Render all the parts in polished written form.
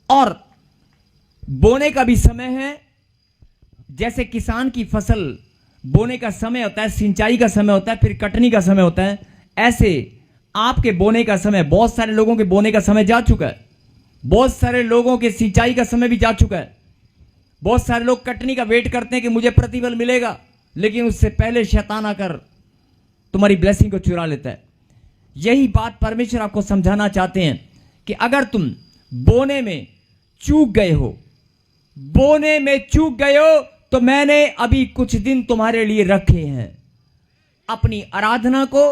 और बोने का भी समय है। जैसे किसान की फसल बोने का समय होता है, सिंचाई का समय होता है, फिर कटनी का समय होता है, ऐसे आपके बोने का समय, बहुत सारे लोगों के बोने का समय जा चुका है, बहुत सारे लोगों के सिंचाई का समय भी जा चुका है, बहुत सारे लोग कटनी का वेट करते हैं कि मुझे प्रतिफल मिलेगा, लेकिन उससे पहले शैतान आकर तुम्हारी ब्लेसिंग को चुरा लेता है। यही बात परमेश्वर आपको समझाना चाहते हैं कि अगर तुम बोने में चूक गए हो, बोने में चूक गए हो, तो मैंने अभी कुछ दिन तुम्हारे लिए रखे हैं। अपनी आराधना को,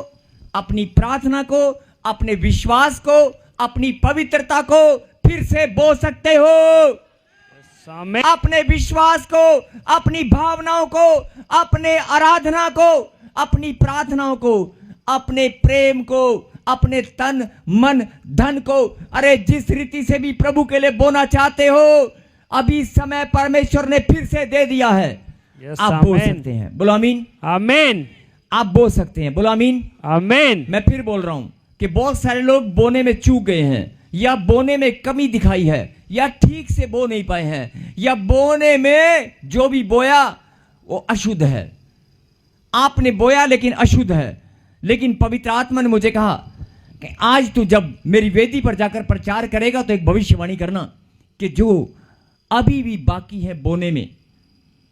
अपनी प्रार्थना को, अपने विश्वास को, अपनी पवित्रता को फिर से बो सकते हो। अपने विश्वास को, अपनी भावनाओं को, अपने आराधना को, अपनी प्रार्थनाओं को, अपने प्रेम को, अपने तन मन धन को, अरे जिस रीति से भी प्रभु के लिए बोना चाहते हो, अभी समय परमेश्वर ने फिर से दे दिया है। आप बोल सकते हैं, बोलो आमीन। आमीन। आप बोल सकते हैं, बोलो आमीन। आमीन। मैं फिर बोल रहा हूं कि बहुत सारे लोग बोने में चूक गए हैं, या बोने में कमी दिखाई है, या ठीक से बो नहीं पाए हैं, या बोने में जो भी बोया वो अशुद्ध है। आपने बोया लेकिन अशुद्ध है। लेकिन पवित्र आत्मा ने मुझे कहा कि आज तू जब मेरी वेदी पर जाकर प्रचार करेगा तो एक भविष्यवाणी करना कि जो अभी भी बाकी है बोने में,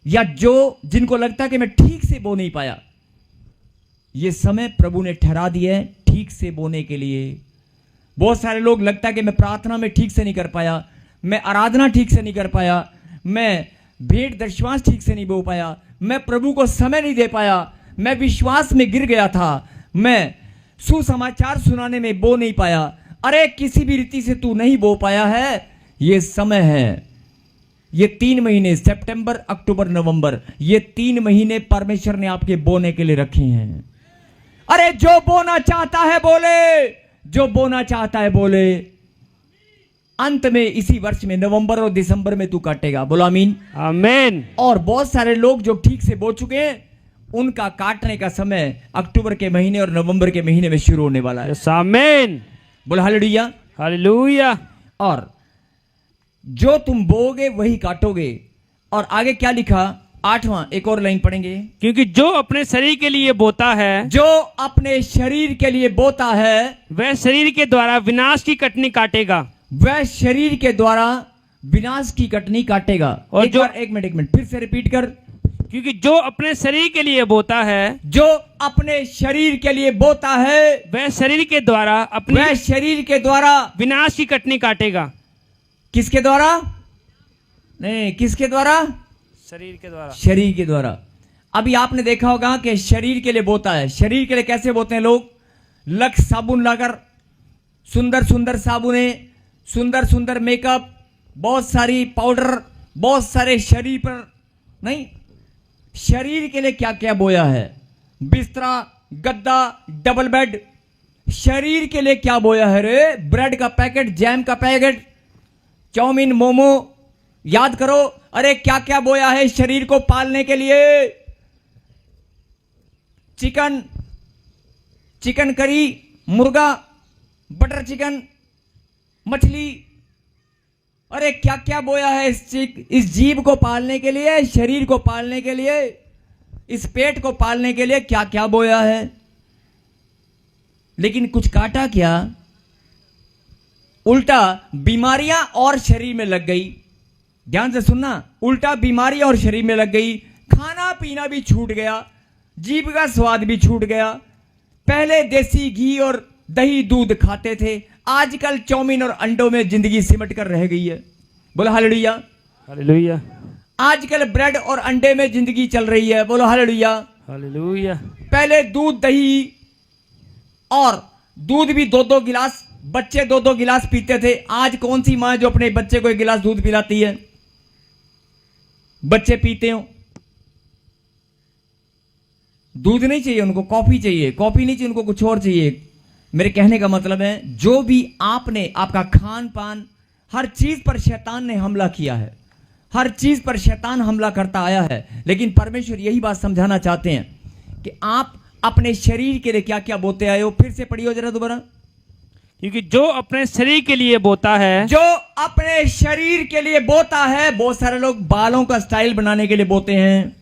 या जो जिनको लगता है कि मैं ठीक से बो नहीं पाया, ये समय प्रभु ने ठहरा दिया है ठीक से बोने के लिए। बहुत सारे लोग लगता है कि मैं प्रार्थना में ठीक से नहीं कर पाया, मैं आराधना ठीक से नहीं कर पाया, मैं भेंट दशवांश ठीक से नहीं बो पाया, मैं प्रभु को समय नहीं दे पाया, मैं विश्वास में गिर गया था, मैं सुसमाचार सुनाने में बो नहीं पाया। अरे किसी भी रीति से तू नहीं बो पाया है, ये समय है। ये 3 महीने, सितंबर अक्टूबर नवंबर, ये 3 महीने परमेश्वर ने आपके बोने के लिए रखे हैं। अरे जो बोना चाहता है बोले, जो बोना चाहता है बोले। अंत में इसी वर्ष में नवंबर और दिसंबर में तू काटेगा, बोलो आमीन। आमीन। और बहुत सारे लोग जो ठीक से बो चुके हैं, उनका काटने का समय अक्टूबर के महीने और नवंबर के महीने में शुरू होने वाला है। आमीन। बोलो हालेलुया। हालेलुया। और जो तुम बोगे वही काटोगे। और आगे क्या लिखा, 8वां एक और लाइन पढ़ेंगे। क्योंकि जो अपने शरीर के लिए बोता है, जो अपने शरीर के लिए बोता है, वह शरीर के द्वारा विनाश की कटनी काटेगा। वह शरीर के द्वारा विनाश की कटनी काटेगा। और एक मिनट फिर से रिपीट कर। क्योंकि जो अपने शरीर के लिए बोता है, जो अपने शरीर के लिए बोता है, वह शरीर के द्वारा वह शरीर के द्वारा विनाश की कटनी काटेगा। किसके द्वारा? नहीं, किसके द्वारा? शरीर के द्वारा। शरीर के द्वारा। अभी आपने देखा होगा कि शरीर के लिए बोता है। शरीर के लिए कैसे बोते हैं लोग? लक्स साबुन लाकर, सुंदर सुंदर साबुने, सुंदर सुंदर मेकअप, बहुत सारी पाउडर, बहुत सारे शरीर पर। नहीं, शरीर के लिए क्या क्या बोया है? बिस्तरा, गद्दा, डबल बेड। शरीर के लिए क्या बोया है रे? ब्रेड का पैकेट, जैम का पैकेट, चाउमीन, मोमो। याद करो, अरे क्या क्या बोया है शरीर को पालने के लिए? चिकन, चिकन करी, मुर्गा, बटर चिकन, मछली। अरे क्या क्या बोया है इस जीव को पालने के लिए, शरीर को पालने के लिए, इस पेट को पालने के लिए क्या क्या बोया है। लेकिन कुछ काटा क्या? उल्टा बीमारियां और शरीर में लग गई। ध्यान से सुनना, उल्टा बीमारियां और शरीर में लग गई। खाना पीना भी छूट गया, जीभ का स्वाद भी छूट गया। पहले देसी घी और दही दूध खाते थे, आजकल चाउमीन और अंडों में जिंदगी सिमट कर रह गई है। बोलो हालेलुया। हालेलुया। आजकल ब्रेड और अंडे में जिंदगी चल रही है। बोलो हालेलुया। हालेलुया। पहले दूध दही, और दूध भी 2-2 गिलास, बच्चे 2-2 गिलास पीते थे। आज कौन सी मां जो अपने बच्चे को 1 गिलास दूध पिलाती है? बच्चे पीते हो, दूध नहीं चाहिए उनको, कॉफी चाहिए। कॉफी नहीं चाहिए उनको, कुछ और चाहिए। मेरे कहने का मतलब है, जो भी आपने, आपका खान पान, हर चीज पर शैतान ने हमला किया है। हर चीज पर शैतान हमला करता आया है। लेकिन परमेश्वर यही बात समझाना चाहते हैं कि आप अपने शरीर के लिए क्या क्या बोते आए हो। फिर से पढ़ियो जरा दोबारा। क्योंकि जो अपने शरीर के लिए बोता है, जो अपने शरीर के लिए बोता है, बहुत सारे लोग बालों का स्टाइल बनाने के लिए बोते हैं।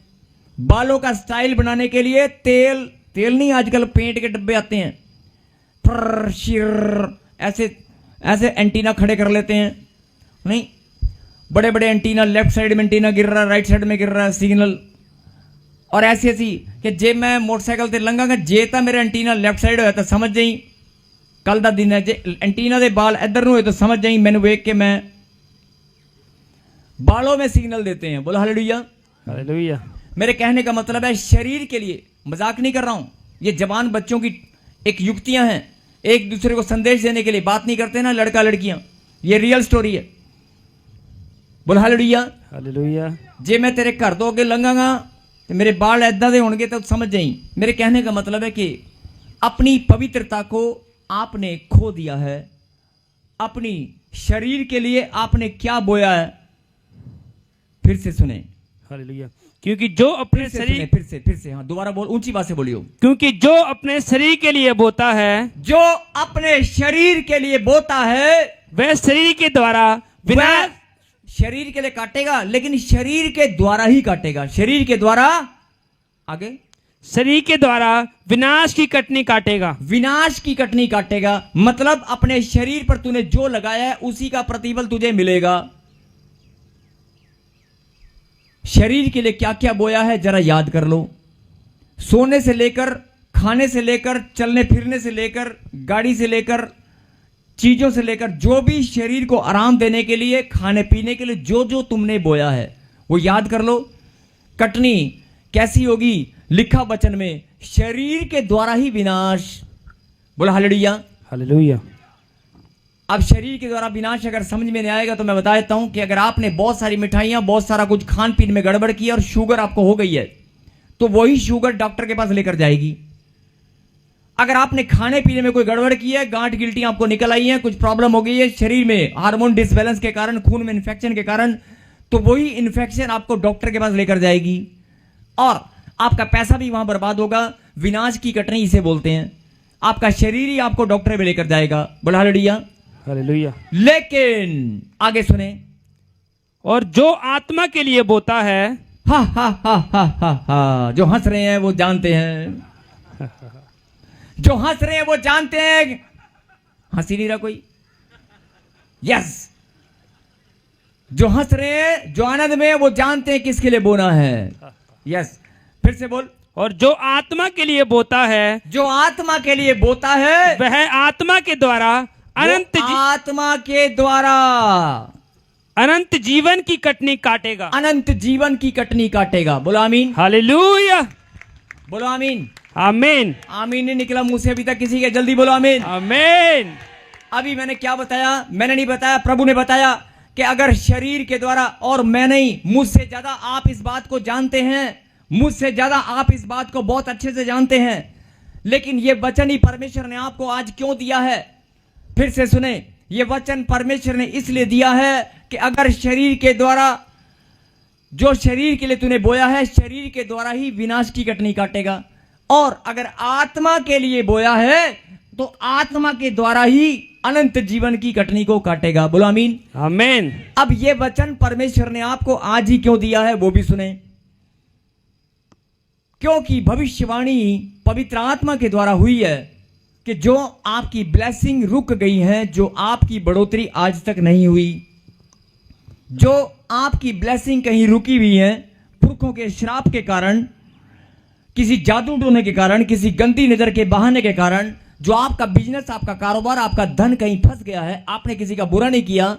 बालों का स्टाइल बनाने के लिए तेल नहीं, आजकल पेंट के डब्बे आते हैं, फर शिर ऐसे ऐसे एंटीना खड़े कर लेते हैं। नहीं, बड़े बड़े एंटीना, लेफ्ट साइड में एंटीना गिर रहा है, राइट साइड में गिर रहा है सिग्नल, और ऐसी ऐसी कि जे मैं मोटरसाइकिल से लंघांगा जे तो मेरा एंटीना लेफ्ट साइड होया तो समझ जाई कल का दिन है, जे एंटीना के बाल इधर हुए तो समझ जाई मैंने वेख के मैं बालों में सिग्नल देते हैं। बोलो हालेलुया। हालेलुया। मेरे कहने का मतलब है शरीर के लिए, मजाक नहीं कर रहा हूं, ये जवान बच्चों की एक युक्तियां हैं, एक दूसरे को संदेश देने के लिए बात नहीं करते ना लड़का लड़कियां, ये रियल स्टोरी है। बोलो हालेलुया। हालेलुया। जे मैं तेरे घर तो अगे लंघांगा तो मेरे बाल ऐदा दे होंगे तो समझ जाई। मेरे कहने का मतलब है कि अपनी पवित्रता को आपने खो दिया है। अपनी शरीर के लिए आपने क्या बोया है? फिर से सुने, हालेलुया। क्योंकि जो अपने शरीर, फिर से हाँ, दोबारा बोल, ऊंची बात से बोलियो। क्योंकि जो अपने शरीर के लिए बोता है, जो अपने शरीर के लिए बोता है वह शरीर के द्वारा विनाश, शरीर के लिए काटेगा, लेकिन शरीर के द्वारा ही काटेगा। शरीर के द्वारा, आगे, शरीर के द्वारा विनाश की कटनी काटेगा। विनाश की कटनी काटेगा मतलब अपने शरीर पर तूने जो लगाया है उसी का प्रतिफल तुझे मिलेगा। शरीर के लिए क्या क्या बोया है जरा याद कर लो। सोने से लेकर, खाने से लेकर, चलने फिरने से लेकर, गाड़ी से लेकर, चीजों से लेकर, जो भी शरीर को आराम देने के लिए, खाने पीने के लिए जो जो तुमने बोया है वो याद कर लो। कटनी कैसी होगी? लिखा वचन में, शरीर के द्वारा ही विनाश। बोला हालेलुया। हालेलुया। अब शरीर के द्वारा विनाश अगर समझ में नहीं आएगा तो मैं बता देता हूं कि अगर आपने बहुत सारी मिठाइयां, बहुत सारा कुछ खान पीन में गड़बड़ की और शुगर आपको हो गई है तो वही शुगर डॉक्टर के पास लेकर जाएगी। अगर आपने खाने पीने में कोई गड़बड़ की है, गांठ गिल्टी आपको निकल आई है, कुछ प्रॉब्लम हो गई है शरीर में, हार्मोन डिसबैलेंस के कारण, खून में इन्फेक्शन के कारण, तो वही इन्फेक्शन आपको डॉक्टर के पास लेकर जाएगी और आपका पैसा भी वहां बर्बाद होगा। विनाश की कटनी इसे बोलते हैं। आपका शरीर ही आपको डॉक्टर में लेकर जाएगा। बोला हालेलुया। हालेलुया। लेकिन आगे सुने, और जो आत्मा के लिए बोता है, हा हा हा हा हा हा, जो हंस रहे हैं वो जानते हैं, जो हंस रहे हैं वो जानते हैं, हंसी नहीं रहा कोई, यस, जो हंस रहे हैं, जो आनंद में वो जानते हैं किसके लिए बोना है। यस, फिर से बोल। और जो आत्मा के लिए बोता है, जो आत्मा के लिए बोता है वह आत्मा के द्वारा आत्मा के द्वारा अनंत जीवन की कटनी काटेगा। अनंत जीवन की कटनी काटेगा। बोलो आमीन। हालेलुया। बोलो आमीन। आमीन। आमीन नहीं निकला मुंह से अभी तक किसी के, जल्दी बोलो आमीन। आमीन। अभी मैंने क्या बताया? मैंने नहीं बताया, प्रभु ने बताया कि अगर शरीर के द्वारा, और मैं नहीं, मुझसे ज्यादा आप इस बात को जानते हैं, मुझसे ज्यादा आप इस बात को बहुत अच्छे से जानते हैं, लेकिन ये वचन ही परमेश्वर ने आपको आज क्यों दिया है? फिर से सुने, ये वचन परमेश्वर ने इसलिए दिया है कि अगर शरीर के द्वारा, जो शरीर के लिए तूने बोया है, शरीर के द्वारा ही विनाश की कटनी काटेगा, और अगर आत्मा के लिए बोया है तो आत्मा के द्वारा ही अनंत जीवन की कटनी को काटेगा। बोलो आमीन। आमीन। अब ये वचन परमेश्वर ने आपको आज ही क्यों दिया है वो भी सुने, क्योंकि भविष्यवाणी पवित्र आत्मा के द्वारा हुई है कि जो आपकी ब्लेसिंग रुक गई है, जो आपकी बढ़ोतरी आज तक नहीं हुई, जो आपकी ब्लेसिंग कहीं रुकी हुई है पुरखों के श्राप के कारण, किसी जादू टोने के कारण, किसी गंदी नजर के बहाने के कारण, जो आपका बिजनेस, आपका कारोबार, आपका धन कहीं फंस गया है। आपने किसी का बुरा नहीं किया,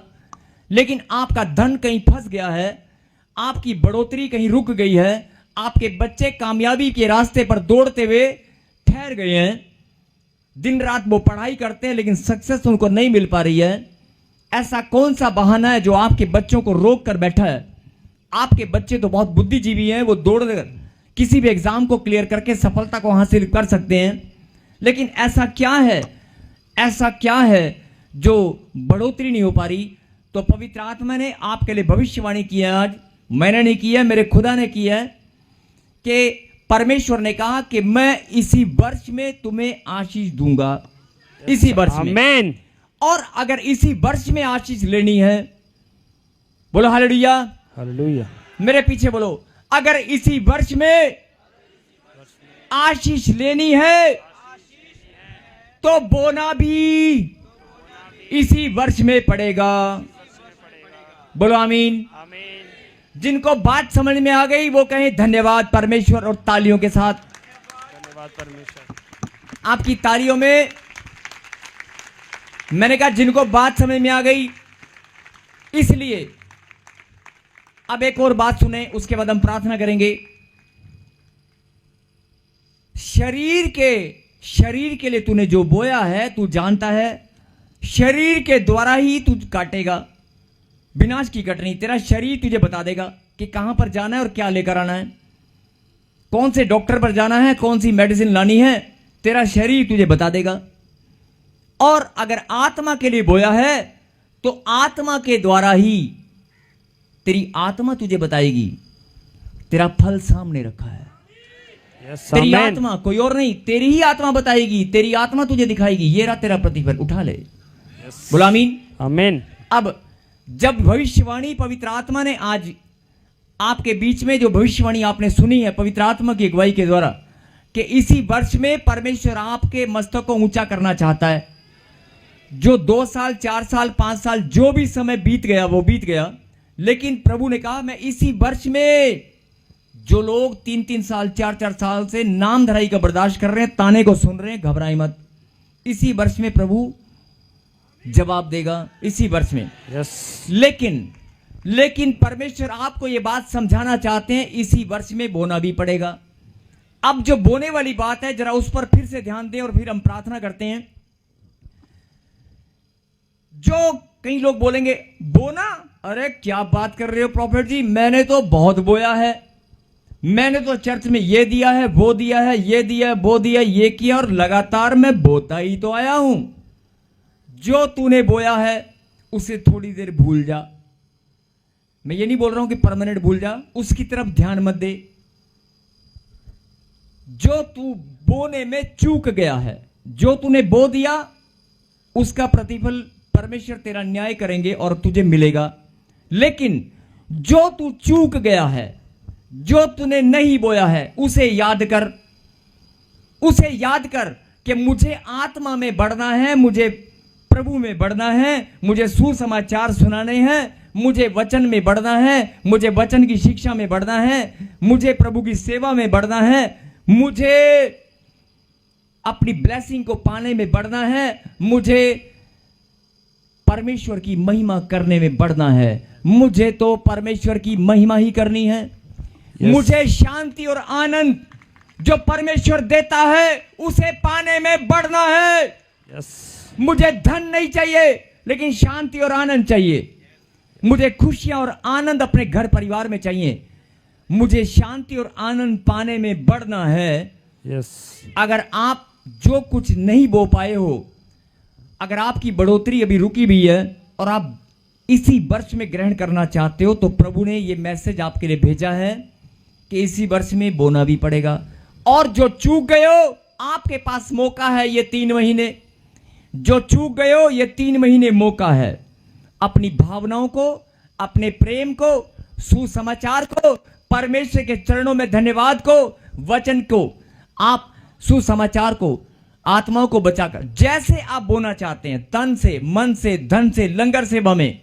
लेकिन आपका धन कहीं फंस गया है, आपकी बढ़ोतरी कहीं रुक गई है, आपके बच्चे कामयाबी के रास्ते पर दौड़ते हुए ठहर गए हैं, दिन रात वो पढ़ाई करते हैं लेकिन सक्सेस उनको नहीं मिल पा रही है। ऐसा कौन सा बहाना है जो आपके बच्चों को रोक कर बैठा है? आपके बच्चे तो बहुत बुद्धिजीवी हैं, वो दौड़ किसी भी एग्जाम को क्लियर करके सफलता को हासिल कर सकते हैं, लेकिन ऐसा क्या है, ऐसा क्या है जो बढ़ोतरी नहीं हो पा रही? तो पवित्र आत्मा ने आपके लिए भविष्यवाणी की है। आज मैंने नहीं की है, मेरे खुदा ने की है कि परमेश्वर ने कहा कि मैं इसी वर्ष में तुम्हें आशीष दूंगा, इसी वर्ष में। आमीन। और अगर इसी वर्ष में आशीष लेनी है, बोलो हालेलुया, हालेलुया। मेरे पीछे बोलो, अगर इसी वर्ष में आशीष लेनी है तो बोना भी इसी वर्ष में पड़ेगा। बोलो आमीन। आमीन। जिनको बात समझ में आ गई वो कहें धन्यवाद परमेश्वर, और तालियों के साथ। धन्यवाद परमेश्वर। आपकी तालियों में मैंने कहा जिनको बात समझ में आ गई। इसलिए अब एक और बात सुने, उसके बाद हम प्रार्थना करेंगे। शरीर के लिए तूने जो बोया है तू जानता है, शरीर के द्वारा ही तू काटेगा। विनाश की कटनी तेरा शरीर तुझे बता देगा कि कहां पर जाना है और क्या लेकर आना है, कौन से डॉक्टर पर जाना है, कौन सी मेडिसिन लानी है, तेरा शरीर तुझे बता देगा। और अगर आत्मा के लिए बोया है तो आत्मा के द्वारा ही तेरी आत्मा तुझे बताएगी। तेरा फल सामने रखा है। यस, तेरी आमीन। आत्मा, कोई और नहीं, तेरी ही आत्मा बताएगी, तेरी आत्मा तुझे दिखाएगी। ये रहा तेरा प्रतिफल, उठा ले। यस। बोला आमीन। आमीन। अब जब भविष्यवाणी पवित्र आत्मा ने आज आपके बीच में जो भविष्यवाणी आपने सुनी है पवित्र आत्मा की अगुवाई के द्वारा, कि इसी वर्ष में परमेश्वर आपके मस्तक को ऊंचा करना चाहता है। जो 2 साल 4 साल 5 साल जो भी समय बीत गया वो बीत गया, लेकिन प्रभु ने कहा मैं इसी वर्ष में जो लोग 3-3 साल 4-4 साल से नाम धराई का बर्दाश्त कर रहे हैं, ताने को सुन रहे हैं, घबराए मत। इसी वर्ष में प्रभु जवाब देगा, इसी वर्ष में। यस। लेकिन परमेश्वर आपको यह बात समझाना चाहते हैं, इसी वर्ष में बोना भी पड़ेगा। अब जो बोने वाली बात है जरा उस पर फिर से ध्यान दें और फिर हम प्रार्थना करते हैं। जो कई लोग बोलेंगे बोना, अरे क्या बात कर रहे हो प्रॉफेट जी, मैंने तो बहुत बोया है, मैंने तो चर्च में ये दिया है, वो दिया है, ये दिया है, वो दिया, ये किया, और लगातार मैं बोता ही तो आया हूं। जो तूने बोया है उसे थोड़ी देर भूल जा। मैं ये नहीं बोल रहा हूं कि परमानेंट भूल जा, उसकी तरफ ध्यान मत दे। जो तू बोने में चूक गया है, जो तूने बो दिया उसका प्रतिफल परमेश्वर तेरा न्याय करेंगे और तुझे मिलेगा। लेकिन जो तू चूक गया है, जो तूने नहीं बोया है, उसे याद कर, उसे याद कर कि मुझे आत्मा में बढ़ना है, मुझे प्रभु में बढ़ना है, मुझे सुसमाचार सुनाने हैं, मुझे वचन में बढ़ना है, मुझे वचन की शिक्षा में बढ़ना है, मुझे प्रभु की सेवा में बढ़ना है, मुझे अपनी ब्लेसिंग को पाने में बढ़ना है, मुझे परमेश्वर की महिमा करने में बढ़ना है। मुझे तो परमेश्वर की महिमा ही करनी है। मुझे शांति और आनंद जो परमेश्वर देता है उसे पाने में बढ़ना है। यस। मुझे धन नहीं चाहिए लेकिन शांति और आनंद चाहिए। मुझे खुशियां और आनंद अपने घर परिवार में चाहिए। मुझे शांति और आनंद पाने में बढ़ना है। यस। अगर आप जो कुछ नहीं बो पाए हो, अगर आपकी बढ़ोतरी अभी रुकी भी है और आप इसी वर्ष में ग्रहण करना चाहते हो, तो प्रभु ने यह मैसेज आपके लिए भेजा है कि इसी वर्ष में बोना भी पड़ेगा। और जो चूक गए हो, आपके पास मौका है ये 3 महीने। जो चूक गए हो, ये 3 महीने मौका है। अपनी भावनाओं को, अपने प्रेम को, सुसमाचार को, परमेश्वर के चरणों में धन्यवाद को, वचन को, आप सुसमाचार को, आत्माओं को बचाकर जैसे आप बोना चाहते हैं, तन से, मन से, धन से, लंगर सेवा में,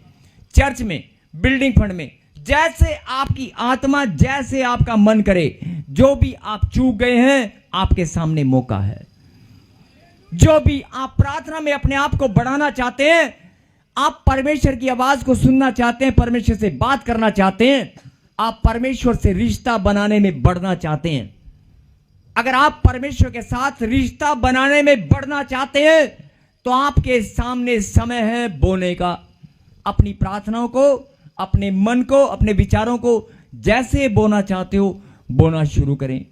चर्च में, बिल्डिंग फंड में, जैसे आपकी आत्मा, जैसे आपका मन करे, जो भी आप चूक गए हैं आपके सामने मौका है। जो भी आप प्रार्थना में अपने आप को बढ़ाना चाहते हैं, आप परमेश्वर की आवाज को सुनना चाहते हैं, परमेश्वर से बात करना चाहते हैं, आप परमेश्वर से रिश्ता बनाने में बढ़ना चाहते हैं, अगर आप परमेश्वर के साथ रिश्ता बनाने में बढ़ना चाहते हैं तो आपके सामने समय है बोने का। अपनी प्रार्थनाओं को, अपने मन को, अपने विचारों को जैसे बोना चाहते हो बोना शुरू करें।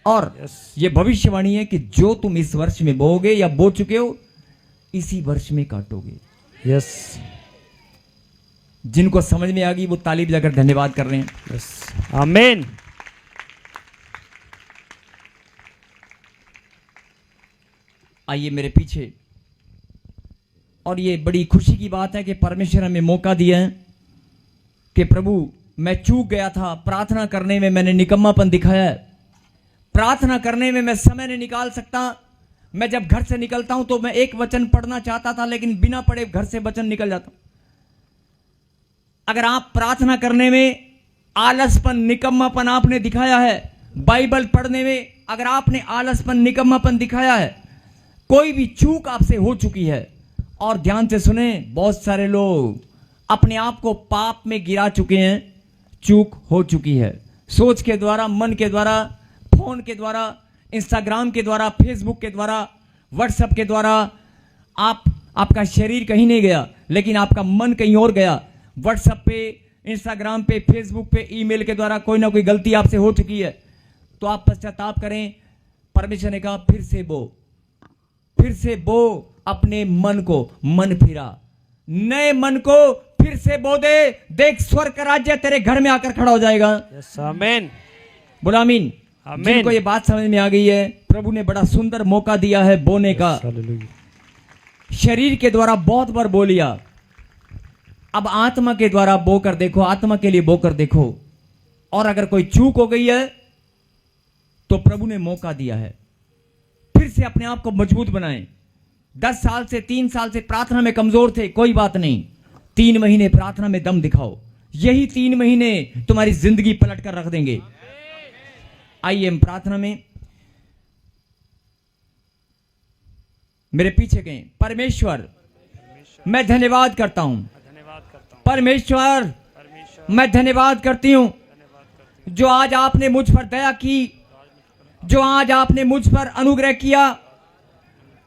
और यह भविष्यवाणी है कि जो तुम इस वर्ष में बोओगे या बो चुके हो, इसी वर्ष में काटोगे। यस। जिनको समझ में आ गई वो ताली बजाकर धन्यवाद कर रहे हैं। यस। आमीन। आइए मेरे पीछे। और ये बड़ी खुशी की बात है कि परमेश्वर हमें मौका दिया है कि प्रभु मैं चूक गया था, प्रार्थना करने में मैंने निकम्मापन दिखाया है, प्रार्थना करने में मैं समय नहीं निकाल सकता। मैं जब घर से निकलता हूं तो मैं एक वचन पढ़ना चाहता था, लेकिन बिना पढ़े घर से वचन निकल जाता। अगर आप प्रार्थना करने में आलसपन, निकम्मापन आपने दिखाया है, बाइबल पढ़ने में अगर आपने आलसपन, निकम्मापन दिखाया है, कोई भी चूक आपसे हो चुकी है, और ध्यान से सुने, बहुत सारे लोग अपने आप को पाप में गिरा चुके हैं, चूक हो चुकी है, सोच के द्वारा, मन के द्वारा, फोन के द्वारा, इंस्टाग्राम के द्वारा, फेसबुक के द्वारा, व्हाट्सएप के द्वारा। आपका शरीर कहीं नहीं गया, लेकिन आपका मन कहीं और गया। व्हाट्सएप पे, इंस्टाग्राम पे, फेसबुक पे, ईमेल के द्वारा कोई ना कोई गलती आपसे हो चुकी है, तो आप पश्चाताप करें। परमेश्वर ने कहा फिर से बो अपने मन को, मन फिरा, नए मन को फिर से बो दे, देख स्वर्ग का राज्य तेरे घर में आकर खड़ा हो जाएगा। आमीन। बोलो आमीन। आमीन। जिनको ये बात समझ में आ गई है, प्रभु ने बड़ा सुंदर मौका दिया है बोने का। शरीर के द्वारा बहुत बार बो लिया, अब आत्मा के द्वारा बो कर देखो, आत्मा के लिए बो कर देखो। और अगर कोई चूक हो गई है तो प्रभु ने मौका दिया है, फिर से अपने आप को मजबूत बनाएं। 10 साल से, 3 साल से प्रार्थना में कमजोर थे, कोई बात नहीं, 3 महीने प्रार्थना में दम दिखाओ, यही 3 महीने तुम्हारी जिंदगी पलट कर रख देंगे। आइए हम प्रार्थना में, मेरे पीछे गए। परमेश्वर मैं धन्यवाद करता हूं, परमेश्वर मैं धन्यवाद करती हूं, जो आज आपने मुझ पर दया की, जो आज आपने मुझ पर अनुग्रह किया,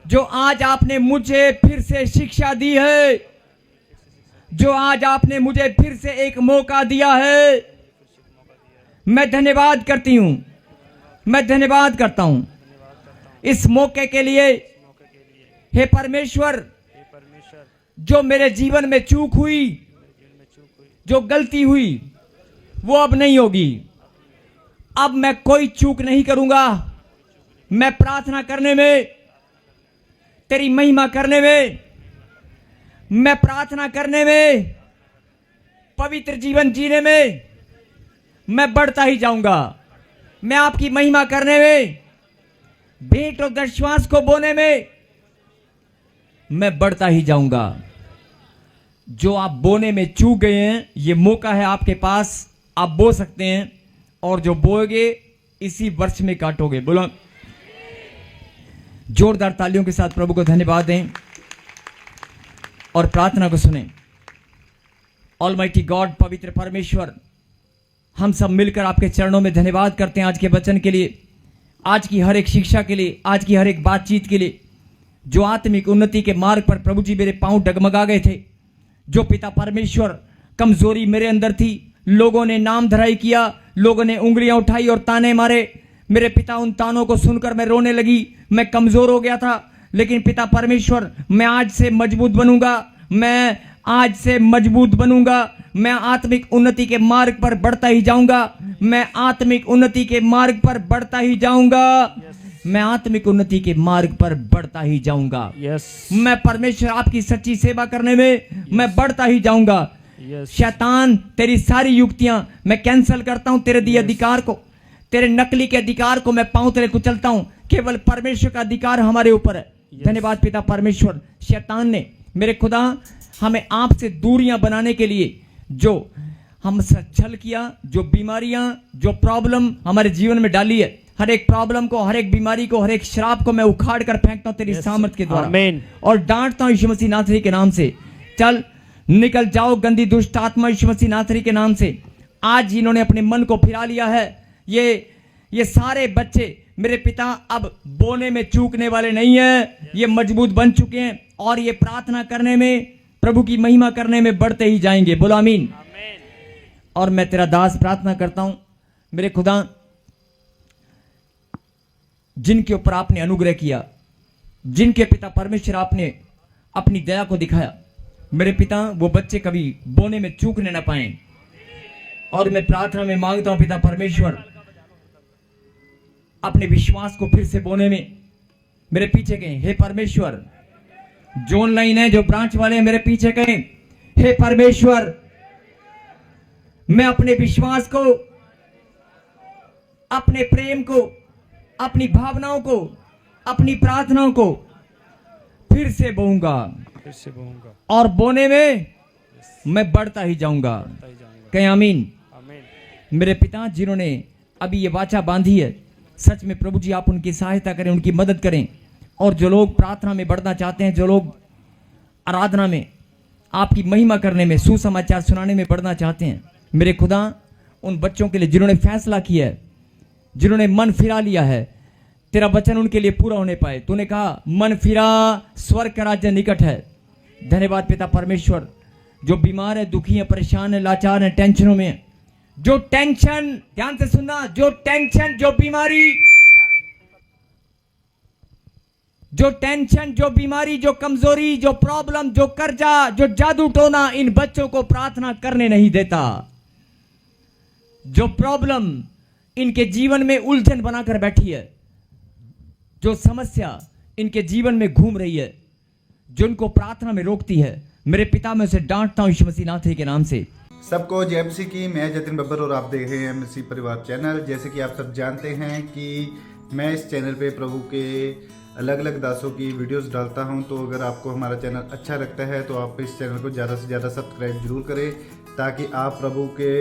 जो आज आपने मुझे फिर से शिक्षा दी है, जो आज आपने मुझे फिर से एक मौका दिया है। मैं धन्यवाद करती हूं, मैं धन्यवाद करता हूं इस मौके के लिए। हे परमेश्वर, जो मेरे जीवन में चूक हुई, जो गलती हुई, वो अब नहीं होगी। अब मैं कोई चूक नहीं करूंगा। मैं प्रार्थना करने में, तेरी महिमा करने में, मैं प्रार्थना करने में, पवित्र जीवन जीने में मैं बढ़ता ही जाऊंगा। मैं आपकी महिमा करने में, भेंट और दशवांश को बोने में मैं बढ़ता ही जाऊंगा। जो आप बोने में चूक गए हैं, ये मौका है आपके पास, आप बो सकते हैं, और जो बोएगे इसी वर्ष में काटोगे। बोलो, जोरदार तालियों के साथ प्रभु को धन्यवाद दें और प्रार्थना को सुने। ऑलमाइटी गॉड, पवित्र परमेश्वर, हम सब मिलकर आपके चरणों में धन्यवाद करते हैं आज के वचन के लिए, आज की हर एक शिक्षा के लिए, आज की हर एक बातचीत के लिए। जो आत्मिक उन्नति के मार्ग पर प्रभु जी मेरे पांव डगमगा गए थे, जो पिता परमेश्वर कमजोरी मेरे अंदर थी, लोगों ने नाम धराई किया, लोगों ने उंगलियां उठाई और ताने मारे, मेरे पिता उन तानों को सुनकर मैं रोने लगी। मैं कमजोर हो गया था, लेकिन पिता परमेश्वर, मैं आज से मजबूत बनूंगा, मैं आज से मजबूत बनूंगा। मैं आत्मिक उन्नति के मार्ग पर बढ़ता ही जाऊंगा, मैं आत्मिक उन्नति के मार्ग पर बढ़ता ही जाऊंगा, मैं आत्मिक उन्नति के मार्ग पर बढ़ता ही जाऊंगा। मैं परमेश्वर आपकी सच्ची सेवा करने में मैं बढ़ता ही जाऊंगा। शैतान, तेरी सारी युक्तियां मैं कैंसिल करता हूं, तेरे दिए अधिकार को, तेरे नकली के अधिकार को मैं पांव तले कुचलता हूं। केवल परमेश्वर का अधिकार हमारे ऊपर है। धन्यवाद पिता परमेश्वर। शैतान ने, मेरे खुदा, हमें आपसे दूरियां बनाने के लिए जो हमसे छल किया, जो बीमारियां, जो प्रॉब्लम हमारे जीवन में डाली है, हर एक प्रॉब्लम को, हर एक बीमारी को, हर एक श्राप को मैं उखाड़ कर फेंकता हूं तेरी सामर्थ के द्वारा, और डांटता हूं यीशु मसीह नासरी के नाम से। चल निकल जाओ गंदी दुष्ट आत्मा, यीशु मसीह नासरी के नाम से। आज इन्होंने अपने मन को फिरा लिया है, ये सारे बच्चे मेरे पिता अब बोने में चूकने वाले नहीं है, ये मजबूत बन चुके हैं, और ये प्रार्थना करने में, प्रभु की महिमा करने में बढ़ते ही जाएंगे। बोलो आमीन। और मैं तेरा दास प्रार्थना करता हूं, मेरे खुदा, जिनके ऊपर आपने अनुग्रह किया, जिनके पिता परमेश्वर आपने अपनी दया को दिखाया, मेरे पिता, वो बच्चे कभी बोने में चूकने ना पाए। और मैं प्रार्थना में मांगता हूं पिता परमेश्वर, अपने विश्वास को फिर से बोने में मेरे पीछे गए। हे परमेश्वर, जो ऑनलाइन है, जो ब्रांच वाले हैं, मेरे पीछे कहें, हे परमेश्वर, मैं अपने विश्वास को, अपने प्रेम को, अपनी भावनाओं को, अपनी प्रार्थनाओं को फिर से बोऊंगा फिर से बोऊंगा और बोने में मैं बढ़ता ही जाऊंगा। कहें आमीन। आमीन। मेरे पिता जिन्होंने अभी ये वाचा बांधी है, सच में प्रभु जी आप उनकी सहायता करें, उनकी मदद करें। और जो लोग प्रार्थना में बढ़ना चाहते हैं, जो लोग आराधना में, आपकी महिमा करने में, सुसमाचार सुनाने में बढ़ना चाहते हैं, मेरे खुदा उन बच्चों के लिए जिन्होंने फैसला किया है, जिन्होंने मन फिरा लिया है, तेरा वचन उनके लिए पूरा होने पाए। तूने कहा मन फिरा स्वर्ग का राज्य निकट है। धन्यवाद पिता परमेश्वर, जो बीमार है, दुखी है, परेशान है, लाचार है, टेंशनों में है, जो टेंशन, ध्यान से सुनना, जो टेंशन, जो बीमारी, जो टेंशन, जो बीमारी, जो कमजोरी, जो प्रॉब्लम, जो कर्जा, जो जादू टोना इन बच्चों को प्रार्थना करने नहीं देता। जो प्रॉब्लम इनके जीवन में उलझन बनाकर बैठी है, जो समस्या इनके जीवन में घूम रही है, जो इनको प्रार्थना में रोकती है, मेरे पिता मैं उसे डांटता हूं यीशु मसीह नाथ के नाम से। सबको जय मसीह की। मैं जतिन बब्बर और आप देख रहे हैं मसीह परिवार चैनल। जैसे कि आप सब जानते हैं कि मैं इस चैनल पे प्रभु के अलग अलग दासों की वीडियोस डालता हूं, तो अगर आपको हमारा चैनल अच्छा लगता है तो आप इस चैनल को ज़्यादा से ज़्यादा सब्सक्राइब जरूर करें, ताकि आप प्रभु के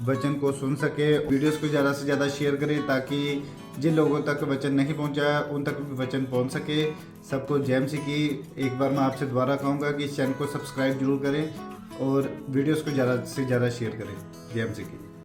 वचन को सुन सके। वीडियोस को ज़्यादा से ज़्यादा शेयर करें, ताकि जिन लोगों तक वचन नहीं पहुंचा उन तक भी वचन पहुंच सके। सबको जय मसीह की। एक बार मैं आपसे दोबारा कहूँगा कि इस चैनल को सब्सक्राइब जरूर करें और वीडियोस को ज़्यादा से ज़्यादा शेयर करें। जय मसीह की।